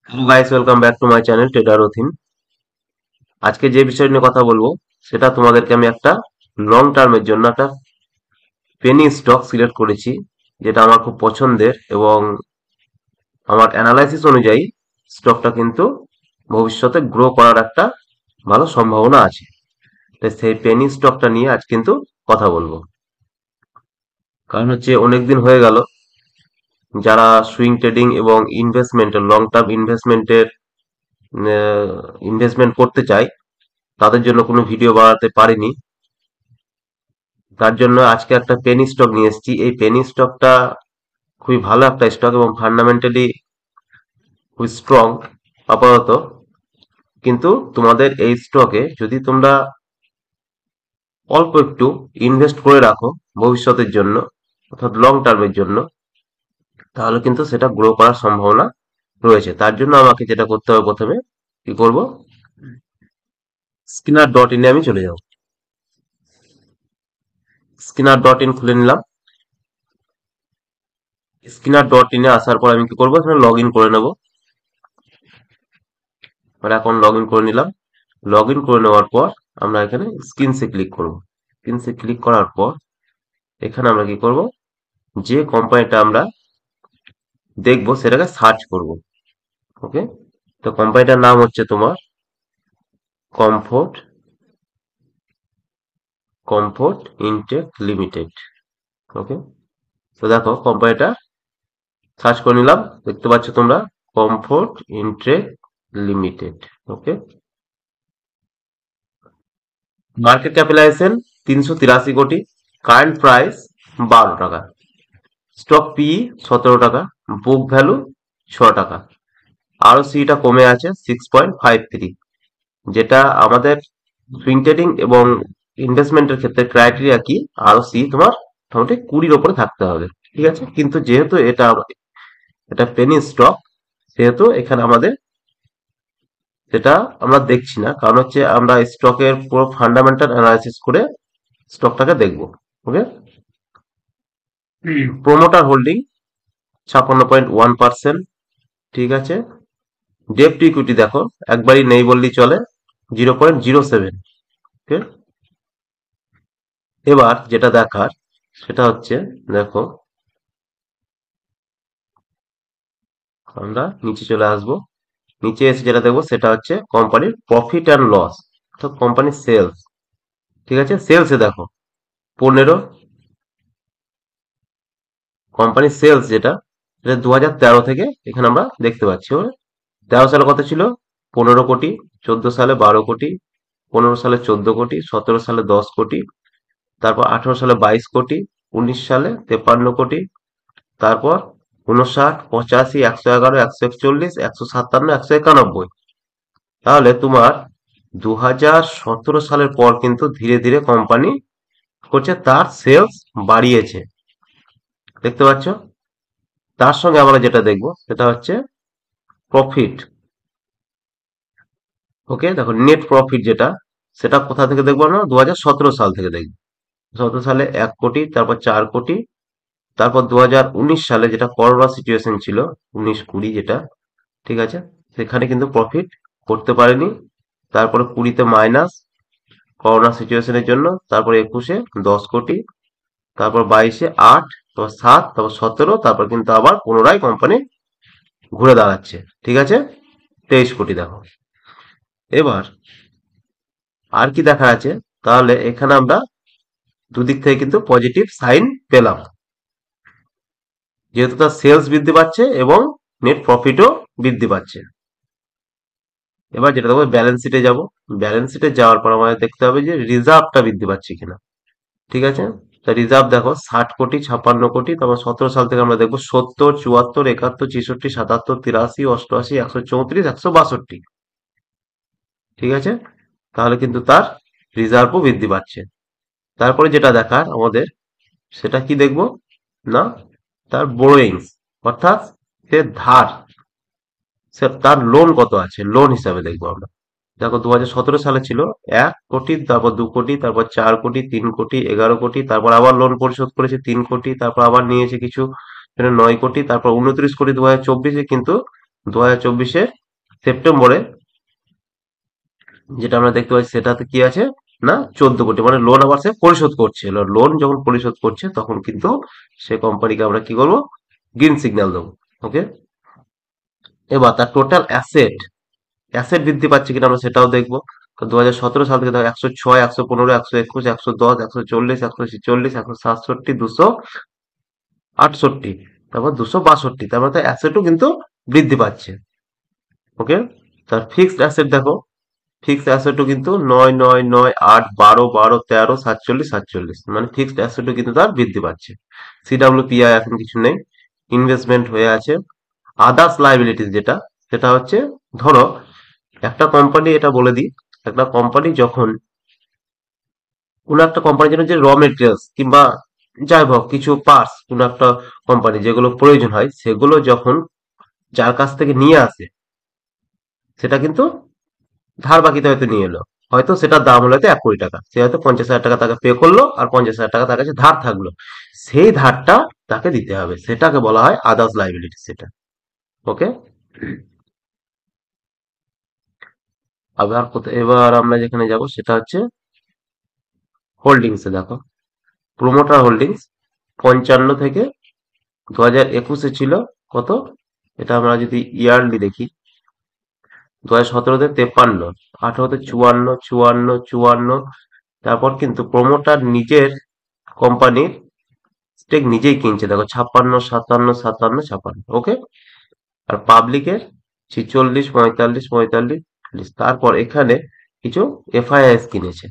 Hello guys, welcome back to my channel trader Rathin. আজকে যে বিষয় নিয়ে কথা বলবো সেটা তোমাদেরকে আমি একটা লং টার্মের জন্য একটা পেনি স্টক সিলেক্ট করেছি, যেটা আমার খুব পছন্দের এবং আমার অ্যানালাইসিস অনুযায়ী স্টকটা কিন্তু ভবিষ্যতে গ্রো করার একটা ভালো সম্ভাবনা আছে। তাই সেই পেনি স্টকটা নিয়ে আজ কিন্তু কথা বলবো। কারণ হচ্ছে অনেকদিন হয়ে গেল যারা সুইং ট্রেডিং এবং ইনভেস্টমেন্টের লং টার্ম ইনভেস্টমেন্ট করতে চায় তাদের জন্য কোনো ভিডিও বানাতে পারিনি। তার জন্য আজকে একটা পেনি স্টক নিয়ে এসেছি। এই পেনি স্টকটা খুবই ভালো একটা স্টক এবং ফান্ডামেন্টালি খুবই স্ট্রং আপাতত। কিন্তু তোমাদের এই স্টকে যদি তোমরা অল্প একটু ইনভেস্ট করে রাখো ভবিষ্যতের জন্য, অর্থাৎ লং টার্মের জন্য, তাহলে কিন্তু সেটা গ্রো করার সম্ভাবনা রয়েছে। তার জন্য আমাকে যেটা করতে হবে, প্রথমে কি করব, স্কিনার ডট ইনে আমি চলে যাব। স্কিনার ডট ইন খুলে নিলাম। স্কিনার ডট ইনে আসার পর আমি কি করবো, এখানে লগ ইন করে নেবো। মানে এখন লগ ইন করে নিলাম। লগ ইন করে নেওয়ার পর আমরা এখানে স্ক্রিনসে ক্লিক করব। স্ক্রিনসে ক্লিক করার পর এখানে আমরা কি করব, যে কোম্পানিটা আমরা দেখবো সেটাকে সার্চ করব। ওকে, তো কোম্পানিটার নাম হচ্ছে তোমার কমফোর্ট কমফোর্ট ইনটেক লিমিটেড। ওকে, তো দেখো কোম্পানিটা সার্চ করে নিলাম, দেখতে পাচ্ছ তোমরা কমফোর্ট ইনটেক লিমিটেড। ওকে, মার্কেট ক্যাপিটালাইজেশন 383 কোটি, কারেন্ট প্রাইস 12 টাকা, স্টক পি 17 টাকা, বুক ভ্যালু 6 টাকা, আরও সিটা কমে আছে 6.53, যেটা আমাদের সুইং ট্রেডিং এবং ইনভেস্টমেন্টের ক্ষেত্রে ক্রাইটেরিয়া কি, আরও সি তোমার মোটামুটি 20-র উপরে থাকতে হবে। ঠিক আছে, কিন্তু যেহেতু এটা এটা পেনি স্টক, সেহেতু এখানে আমাদের সেটা আমরা দেখছি না, কারণ হচ্ছে আমরা স্টকের পুরো ফান্ডামেন্টাল অ্যানালাইসিস করে স্টকটাকে দেখবো। ওকে, প্রোমোটার হোল্ডিং 56.1%। ঠিক আছে, ডেপ্ট ইকুইটি দেখো একবারই নেই বললেই চলে, 0.07। ওকে, এবার যেটা দেখার সেটা হচ্ছে, দেখো আমরা নিচে চলে আসবো। নিচে এসে যেটা দেখবো সেটা হচ্ছে কোম্পানির প্রফিট অ্যান্ড লস, তো কোম্পানির সেলস। ঠিক আছে, সেলসে দেখো 15, কোম্পানির সেলস যেটা, সেটা 2013 থেকে এখানে আমরা দেখতে পাচ্ছি। 13 সালে কত ছিল, 15 কোটি, 14 সালে 12 কোটি, 15 সালে 14 কোটি, 17 সালে 10 কোটি, তারপর 18 সালে 22 কোটি, 19 সালে 53 কোটি, তারপর 59, 85, 111, 141, 157, 191। তাহলে তোমার 2017 সালের পর কিন্তু ধীরে ধীরে কোম্পানি করছে তার সেলস বাড়িয়েছে, দেখতে পাচ্ছ। তার সঙ্গে আমরা যেটা দেখবো সেটা হচ্ছে প্রফিট। ওকে, দেখো নেট প্রফিট যেটা, সেটা কোথা থেকে দেখবো, আমরা 2017 সাল থেকে দেখবো। 2017 সালে 1 কোটি, তারপর 4 কোটি, তারপর 2019 সালে যেটা করোনা সিচুয়েশন ছিল, 19-20 যেটা, ঠিক আছে, সেখানে কিন্তু প্রফিট করতে পারেনি। তারপরে 20-তে মাইনাস করোনা সিচুয়েশনের জন্য, তারপর 21-এ 10 কোটি, তারপর 22-এ 8, তারপর 7, তারপর 17, তারপর কিন্তু আবার পুনরায় কোম্পানি ঘুরে দাঁড়াচ্ছে। ঠিক আছে, 23 কোটি দেখো। এবার আর কি দেখা আছে, তাহলে এখানে আমরা দুদিক থেকে কিন্তু পজিটিভ সাইন পেলাম, যেহেতু তার সেলস বৃদ্ধি পাচ্ছে এবং নেট প্রফিটও বৃদ্ধি পাচ্ছে। এবার যেটা দেখবো, ব্যালেন্স শিটে যাব। ব্যালেন্স শিটে যাওয়ার পর আমাদের দেখতে হবে যে রিজার্ভটা বৃদ্ধি পাচ্ছে কিনা। ঠিক আছে, তা রিজার্ভ দেখো 60 কোটি, 56 কোটি, তারপর 17 সাল থেকে আমরা দেখবো 70, 74, 71, 63, 77, 83, 88, 134, 162। ঠিক আছে, তাহলে কিন্তু তার রিজার্ভও বৃদ্ধি পাচ্ছে। তারপরে যেটা দেখার আমাদের, সেটা কি দেখবো না, তার বোরোয়িংস, অর্থাৎ সে ধার, সে তার লোন কত আছে, লোন হিসাবে দেখবো আমরা। দেখো 2017 সালে ছিল 1 কোটি, তারপর 2 কোটি, তারপর 4 কোটি, 3 কোটি, 11 কোটি, তারপর আবার লোন পরিশোধ করেছে 3 কোটি, তারপর আবার নিয়েছে কিছু 9 কোটি, তারপর 29 কোটি 2024-এ, কিন্তু 2024-এর সেপ্টেম্বরে যেটা আমরা দেখতে পাচ্ছি সেটাতে কি আছে না 14 কোটি, মানে লোন আবার সে পরিশোধ করছে। লোন যখন পরিশোধ করছে তখন কিন্তু সে কোম্পানিকে আমরা কি করবো, গ্রিন সিগন্যাল দেবো। ওকে, এবার তার টোটাল অ্যাসেট অ্যাসেট বৃদ্ধি পাচ্ছে কিনা আমরা সেটাও দেখবো। 2017 সাল থেকে দেখো 106, 115, 121, 110, 140, 146, 167, 268, তারপর 262, তারপর তার অ্যাসেটও কিন্তু বৃদ্ধি পাচ্ছে। ওকে, তার ফিক্সড অ্যাসেট দেখো, ফিক্সড অ্যাসেটও কিন্তু 9, 9, 9, 8, 12, 12, 13, 47, 47, মানে ফিক্সড অ্যাসেটও কিন্তু তার বৃদ্ধি পাচ্ছে। সিডাব্লিউপিআই এখন কিছু নেই, ইনভেস্টমেন্ট হয়ে আছে। আদার্স লাইবিলিটিস যেটা, সেটা হচ্ছে ধরো একটা কোম্পানি, এটা বলে দিই, একটা কোম্পানি যখন কোনো একটা কোম্পানির জন্য যে র মেটেরিয়ালস কিংবা যাই হোক কিছু পার্টস, কোনো একটা কোম্পানি যেগুলো প্রয়োজন হয় সেগুলো যখন যার কাছ থেকে নিয়ে আসে, সেটা কিন্তু ধার বাকিতে হয়তো নিয়ে এলো, হয়তো সেটার দাম হলো হয়তো 1 কোটি টাকা, সে হয়তো 50,000 টাকা তাকে পে করলো আর 50,000 টাকা তার কাছে ধার থাকলো, সেই ধারটা তাকে দিতে হবে, সেটাকে বলা হয় আদার্স লাইবিলিটি সেটা। ওকে, এবার আমরা যেখানে যাব সেটা হচ্ছে হোল্ডিংসে। দেখো প্রোমোটার হোল্ডিংস 55 থেকে 2021-এ ছিল কত, এটা আমরা যদি ইয়ারলি দেখি, 2017-তে 53, 18-তে 54, 54, 54, তারপর কিন্তু প্রোমোটার নিজের কোম্পানির স্টেক নিজেই কিনছে, দেখো 56, 57, 57, 56। ওকে, আর পাবলিকের 46, 45, 45, 40। তারপর এখানে কিছু এফআইআইএস কিনেছে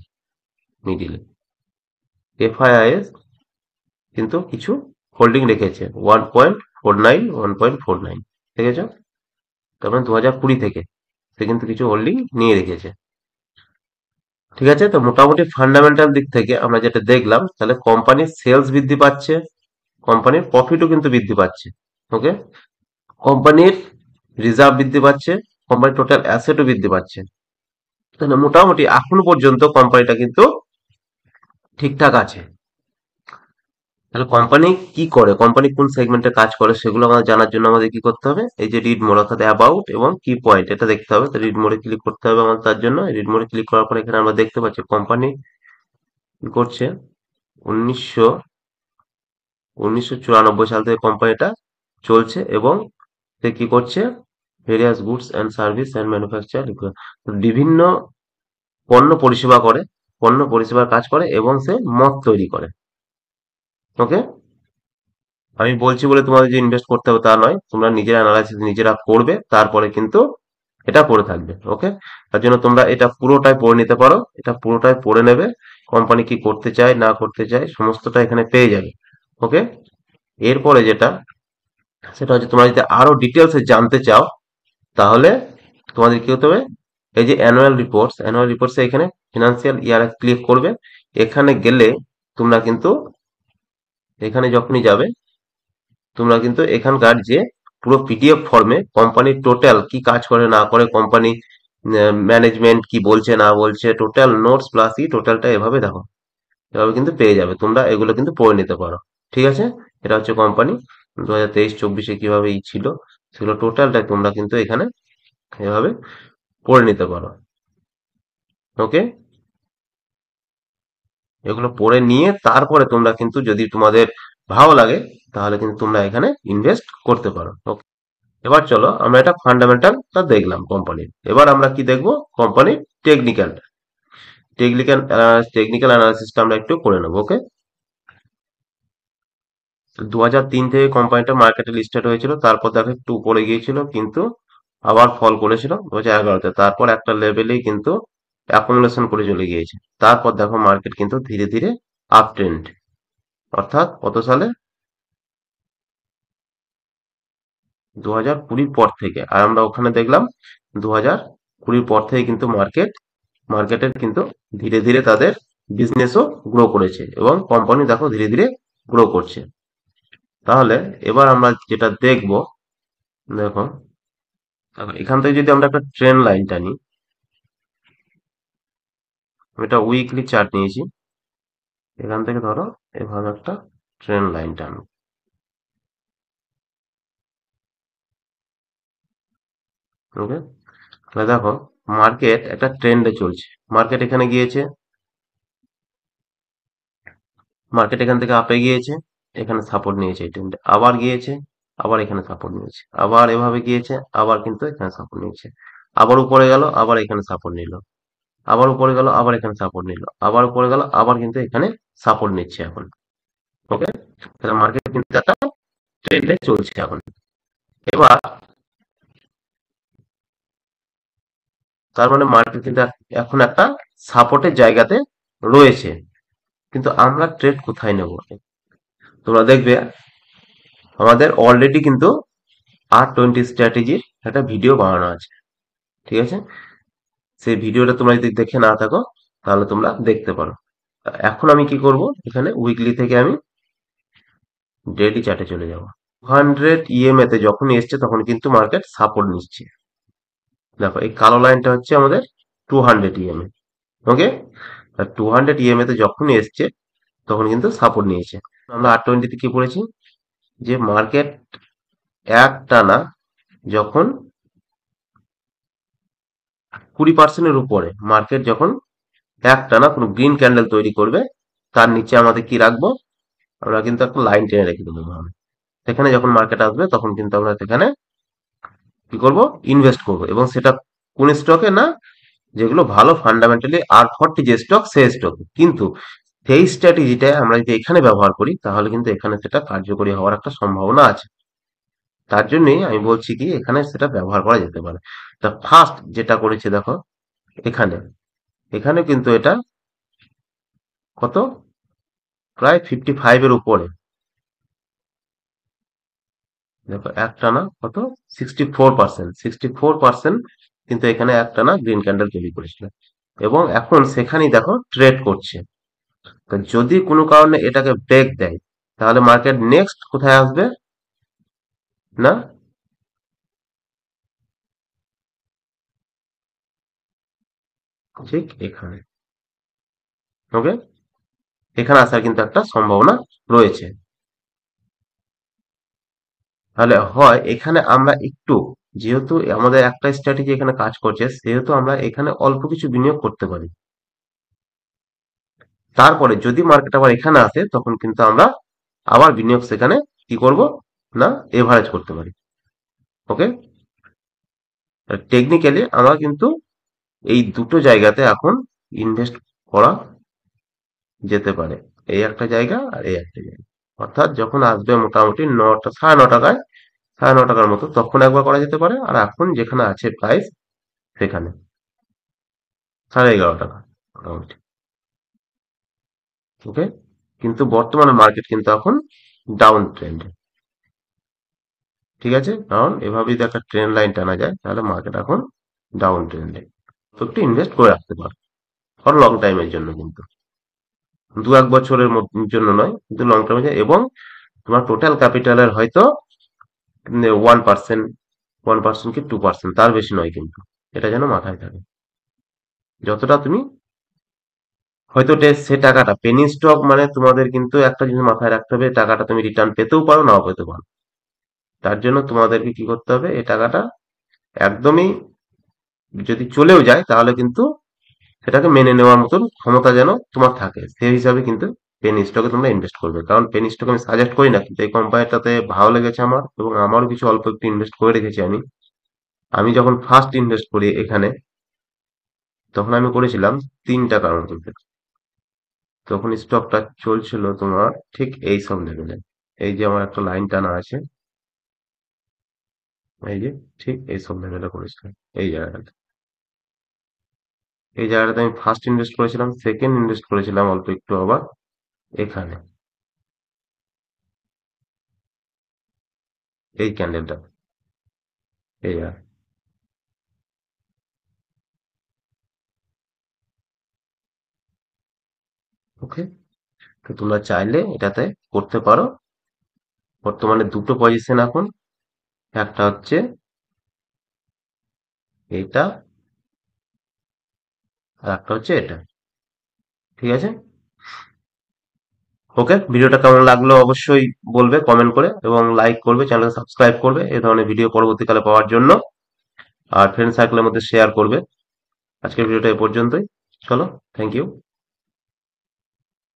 মিডিলে, এফআইআইএস কিন্তু কিছু হোল্ডিং রেখেছে 1.49, 1.49, ঠিক আছে। তার মানে 2020 থেকে সে কিন্তু কিছু হোল্ডিং নিয়ে রেখেছে। ঠিক আছে, তো মোটামুটি ফান্ডামেন্টাল দিক থেকে আমরা যেটা দেখলাম, তাহলে কোম্পানির সেলস বৃদ্ধি পাচ্ছে, কোম্পানির প্রফিটও কিন্তু বৃদ্ধি পাচ্ছে। ওকে, কোম্পানির রিজার্ভ বৃদ্ধি পাচ্ছে, কোম্পানির টোটাল অ্যাসেটও বৃদ্ধি পাচ্ছে। তাহলে মোটামুটি এখনো পর্যন্ত কোম্পানিটা কিন্তু ঠিকঠাক আছে। তাহলে কোম্পানি কি করে, কোম্পানি কোন সেগমেন্টে কাজ করে সেগুলো আমাদের জানার জন্য আমাদের কি করতে হবে, এই যে রিড মোড অর্থাৎ অ্যাবাউট এবং কি পয়েন্ট, এটা দেখতে হবে। তো রিড মোডে ক্লিক করতে হবে আমাদের, তার জন্য রিড মোডে ক্লিক করার পর এখানে আমরা দেখতে পাচ্ছি কোম্পানি কি করছে। 1994 সাল থেকে কোম্পানিটা চলছে এবং সে কি করছে, various goods and service and manufacture, বিভিন্ন পণ্য পরিষেবা করে, পণ্য পরিষেবার কাজ করে এবং সে মদ তৈরি করে। ওকে, আমি বলছি বলে তোমাদের যে ইনভেস্ট করতে হবে তা নয়, তোমরা নিজের অ্যানালাইসিস নিজেরা করবে, তারপরে কিন্তু এটা পড়ে থাকবে। ওকে, তার জন্য তোমরা এটা পুরোটাই পড়ে নিতে পারো, এটা পুরোটাই পড়ে নেবে, কোম্পানি কি করতে চায় না করতে চায় সমস্তটা এখানে পেয়ে যাবে। ওকে, এরপরে যেটা, সেটা হচ্ছে তোমরা যদি আরো ডিটেলসে জানতে চাও তাহলে তোমাদের কি হতে হবে, এই যে অ্যানুয়াল রিপোর্টস এখানে ফিনান্সিয়াল ইয়ার ক্লিক করবে। এখানে গেলে তোমরা কিন্তু, এখানে যখনই যাবে তোমরা কিন্তু এখানকার যে পুরো পিডিএফ ফর্মে কোম্পানির টোটাল কি কাজ করে না করে, কোম্পানি ম্যানেজমেন্ট কি বলছে না বলছে, টোটাল নোটস প্লাস টোটালটা এভাবে দেখো, এভাবে কিন্তু পেয়ে যাবে, তোমরা এগুলো কিন্তু পড়ে নিতে পারো। ঠিক আছে, এটা হচ্ছে কোম্পানি 2023-24-এ কিভাবে ছিল সেগুলো টোটালটা তোমরা কিন্তু এখানে এভাবে পড়ে নিতে পারো। ওকে, এগুলো পড়ে নিয়ে তারপরে তোমরা কিন্তু যদি তোমাদের ভালো লাগে তাহলে কিন্তু তোমরা এখানে ইনভেস্ট করতে পারো। ওকে, এবার চলো আমরা এটা ফান্ডামেন্টালটা দেখলাম কোম্পানির, এবার আমরা কি দেখবো, কোম্পানির টেকনিক্যাল টেকনিক্যাল টেকনিক্যাল অ্যানালিসিসটা আমরা একটু করে নেবো। ওকে, 2003 থেকে কোম্পানিটা মার্কেটে লিস্টেড হয়েছিল, তারপর দেখো একটু উপরে গিয়েছিল কিন্তু আবার ফল করেছিল 2011-তে, তারপর একটা লেভেলেই কিন্তু অ্যাকুমুলেশন করে চলে গিয়েছে, তারপর দেখো মার্কেট কিন্তু ধীরে ধীরে আপ ট্রেন্ড, অর্থাৎ কত সালে, 2020-র পর থেকে, আর আমরা ওখানে দেখলাম 2020-র পর থেকে কিন্তু মার্কেটের কিন্তু ধীরে ধীরে তাদের বিজনেসও গ্রো করেছে এবং কোম্পানি দেখো ধীরে ধীরে গ্রো করছে। তাহলে এবার আমরা যেটা দেখবো, দেখো দেখো এখান থেকে যদি আমরা একটা ট্রেন্ড লাইন টানি, আমি এটা উইকলি চার্ট নিয়েছি, এখান থেকে ধরো এভাবে একটা ট্রেন্ড লাইন টানো, ওকে, তাহলে দেখো মার্কেট একটা ট্রেন্ডে চলছে। মার্কেট এখানে গিয়েছে, মার্কেট এখান থেকে আপে গিয়েছে, এখানে সাপোর্ট নিয়েছে এই ট্রেন্ডে, আবার গিয়েছে, আবার এখানে সাপোর্ট নিয়েছে, আবার এভাবে গিয়েছে, আবার কিন্তু এখানে সাপোর্ট নিয়েছে, আবার উপরে গেল, আবার এখানে সাপোর্ট নিল, আবার উপরে গেল, আবার এখানে সাপোর্ট নিল, আবার উপরে গেল, আবার কিন্তু এখানে সাপোর্ট নিচ্ছে এখন। ওকে, তাহলে মার্কেট কিন্তু একটা ট্রেন্ডে চলছে এখন। এবার তার মানে মার্কেট কিন্তু এখন একটা সাপোর্টের জায়গাতে রয়েছে। কিন্তু আমরা ট্রেড কোথায় নেব? তোমরা দেখবে আমাদের অলরেডি কিন্তু R20 স্ট্র্যাটেজির একটা ভিডিও বানানো আছে, ঠিক আছে? সেই ভিডিওটা তোমরা যদি দেখে না থাকো তাহলে তোমরা দেখতে পারো। এখন আমি কি করব, এখানে উইকলি থেকে আমি ডেইলি চার্টে চলে যাব। 200 তে যখন এসছে তখন কিন্তু মার্কেট সাপোর্ট নিচ্ছে। দেখো এই কালো লাইনটা হচ্ছে আমাদের 200 ওকে, 200 তে যখন এসছে তখন কিন্তু সাপোর্ট নিয়েছে। আমরা R20 তে কি পড়েছি, যে মার্কেট এক টানা যখন 20% উপরে মার্কেট যখন একটানা কোনো গ্রিন ক্যান্ডেল তৈরি করবে, তার নিচে আমাদের কি রাখবো, আমরা কিন্তু একটা লাইন টেনে রেখে দেবো এভাবে। সেখানে যখন মার্কেট আসবে তখন কিন্তু আমরা সেখানে কি করব, ইনভেস্ট করব, এবং সেটা কোন স্টকে না, যেগুলো ভালো ফান্ডামেন্টালি R40 যে স্টক, সেই স্টকে। কিন্তু সেই স্ট্র্যাটেজিটা আমরা যদি এখানে ব্যবহার করি তাহলে কিন্তু এখানে সেটা কার্যকরী হওয়ার একটা সম্ভাবনা আছে। তার জন্যই আমি বলছি কি এখানে সেটা ব্যবহার করা যেতে পারে। তা ফার্স্ট যেটা করেছে দেখো, এখানে এখানে কিন্তু এটা কত, প্রায় 55 উপরে। দেখো একটানা কত, 64%, কিন্তু এখানে একটানা গ্রিন ক্যান্ডেল তৈরি করেছিল, এবং এখন সেখানেই দেখো ট্রেড করছে। তো যদি কোনো কারণে এটাকে ব্রেক দেয় তাহলে মার্কেট নেক্সট কোথায় আসবে, না ঠিক এখানে। ওকে, এখানে আসার কিন্তু একটা সম্ভাবনা রয়েছে। তাহলে হয় এখানে আমরা একটু, যেহেতু আমাদের একটা স্ট্র্যাটেজি এখানে কাজ করছে, সেহেতু আমরা এখানে অল্প কিছু বিনিয়োগ করতে পারি। তারপরে যদি মার্কেট আবার এখানে আসে তখন কিন্তু আমরা আবার বিনিয়োগ সেখানে কি করব, না এভারেজ করতে পারি। ওকে, টেকনিক্যালি আমরা কিন্তু এই দুটো জায়গাতে এখন ইনভেস্ট করা যেতে পারে, এই একটা জায়গা আর এই একটা জায়গা। অর্থাৎ যখন আসবে মোটামুটি 9টা, 9:30টায়, 9:30টার মতো, তখন একবার করা যেতে পারে। আর এখন যেখানে আছে প্রাইস সেখানে 11:30টাকা মোটামুটি। ওকে, কিন্তু বর্তমানে মার্কেট কিন্তু এখন ডাউন ট্রেন্ডে, ঠিক আছে? কারণ এভাবে যদি একটা ট্রেন্ড লাইন টানা যায় তাহলে মার্কেট এখন ডাউন ট্রেন্ডে। তো একটু ইনভেস্ট করে রাখতে পারো ফর লং টাইমের জন্য, কিন্তু 2-1 বছরের জন্য নয়, কিন্তু লং টাইমে। এবং তোমার টোটাল ক্যাপিটালের হয়তো 1%, 1% কি 2%, তার বেশি নয় কিন্তু। এটা যেন মাথায় থাকে। যতটা তুমি হয়তো সে টাকাটা পেনি স্টক, মানে তোমাদের কিন্তু একটা জিনিস মাথায় রাখতে হবে, টাকাটা তুমি রিটার্ন পেতেও পারো, নাও পেতে পারো। তার জন্য তোমাদেরকে কি করতে হবে, এই টাকাটা একদমই যদি চলেও যায় তাহলে কিন্তু সেটাকে মেনে নেওয়ার মতন ক্ষমতা যেন তোমার থাকে, সেই হিসাবে কিন্তু পেনি স্টকে তোমরা ইনভেস্ট করবে। কারণ পেনি স্টক আমি সাজেস্ট করি না, কিন্তু এই কোম্পানিটাতে ভালো লেগেছে আমার, এবং আমারও কিছু অল্প একটু ইনভেস্ট করে রেখেছি আমি। আমি যখন ফার্স্ট ইনভেস্ট করি এখানে, তখন আমি করেছিলাম 3 টাকার মতন। তখন স্টকটা চলছিল তোমার ঠিক এই সব লেভেলে। এই যে আমার একটা লাইন টানা আছে, এই যে ঠিক এই সব লেভেলে করেছিলাম। এই জায়গাটাতে, এই জায়গাটাতে আমি ফার্স্ট ইনভেস্ট করেছিলাম, সেকেন্ড ইনভেস্ট করেছিলাম অল্প একটু আবার এখানে, এই ক্যান্ডেলটা, এই জায়গা। ওকে, তো তোমরা চাইলে এটাতে করতে পারো। বর্তমানে দুটো পজিশন এখন, একটা হচ্ছে এইটা, আর একটা হচ্ছে এটা, ঠিক আছে? ওকে, ভিডিওটা কেমন লাগলো অবশ্যই বলবে কমেন্ট করে, এবং লাইক করবে, চ্যানেল সাবস্ক্রাইব করবে এই ধরনের ভিডিও পরবর্তীকালে পাওয়ার জন্য। আর ফ্রেন্ড সার্কেলের মধ্যে শেয়ার করবে। আজকের ভিডিওটা এ পর্যন্তই। চলো, থ্যাংক ইউ।